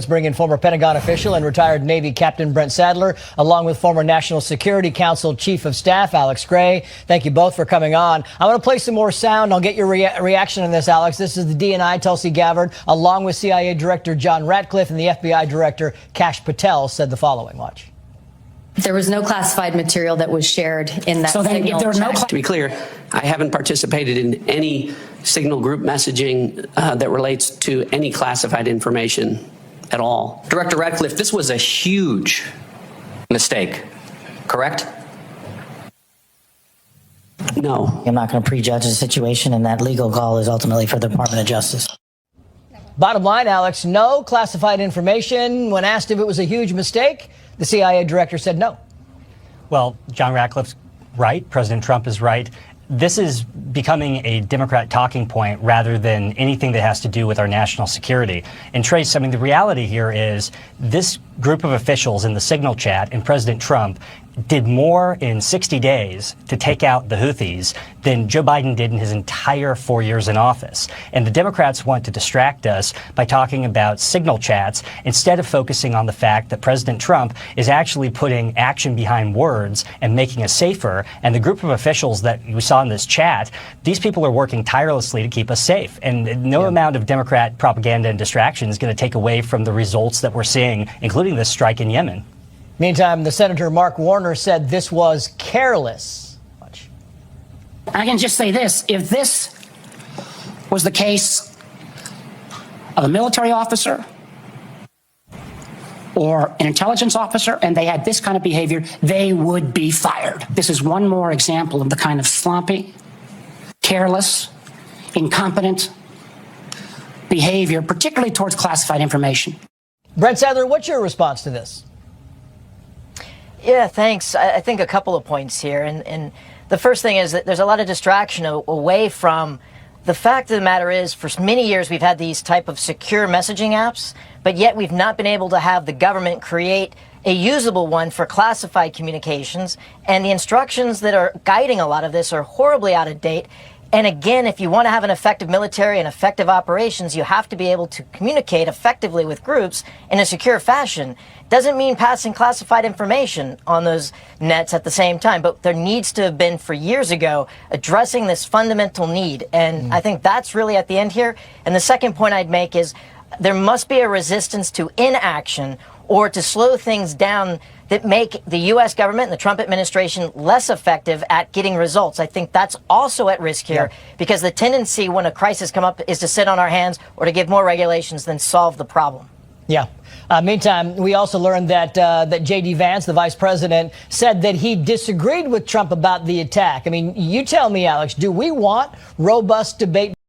Let's bring in former Pentagon official and retired Navy Captain Brent Sadler, along with former National Security Council Chief of Staff Alex Gray. Thank you both for coming on. I want to play some more sound. I'll get your reaction on this, Alex. This is the DNI, Tulsi Gabbard, along with CIA Director John Ratcliffe and the FBI Director Kash Patel said the following. Watch. There was no classified material that was shared in that signal chat. To be clear, I haven't participated in any signal group messaging that relates to any classified information at all. Director Ratcliffe, this was a huge mistake, correct? No. I'm not going to prejudge the situation, and that legal call is ultimately for the Department of Justice. Bottom line, Alex, no classified information. When asked if it was a huge mistake, the CIA director said no. Well, John Ratcliffe's right. President Trump is right. This is becoming a Democrat talking point rather than anything that has to do with our national security. And Trace, I mean, the reality here is this group of officials in the signal chat and President Trump did more in 60 days to take out the Houthis than Joe Biden did in his entire 4 years in office. And the Democrats want to distract us by talking about signal chats instead of focusing on the fact that President Trump is actually putting action behind words and making us safer. And the group of officials that we saw in this chat, these people are working tirelessly to keep us safe. And no amount of Democrat propaganda and distraction is going to take away from the results that we're seeing, including this strike in Yemen. Meantime, the Senator Mark Warner said this was careless. Watch. I can just say this. If this was the case of a military officer or an intelligence officer and they had this kind of behavior, they would be fired. This is one more example of the kind of sloppy, careless, incompetent behavior, particularly towards classified information. Brent Sadler, what's your response to this? Yeah, thanks. I think a couple of points here. And the first thing is that there's a lot of distraction away from the fact of the matter is for many years we've had these type of secure messaging apps, but yet we've not been able to have the government create a usable one for classified communications. And the instructions that are guiding a lot of this are horribly out of date. And again, if you want to have an effective military and effective operations, you have to be able to communicate effectively with groups in a secure fashion. Doesn't mean passing classified information on those nets at the same time, but there needs to have been for years ago addressing this fundamental need. And I think that's really at the end here. And the second point I'd make is there must be a resistance to inaction or to slow things down that make the U.S. government and the Trump administration less effective at getting results. I think that's also at risk here because the tendency when a crisis comes up is to sit on our hands or to give more regulations than solve the problem. Yeah. Meantime, we also learned that J.D. Vance, the vice president, said that he disagreed with Trump about the attack. I mean, you tell me, Alex, do we want robust debate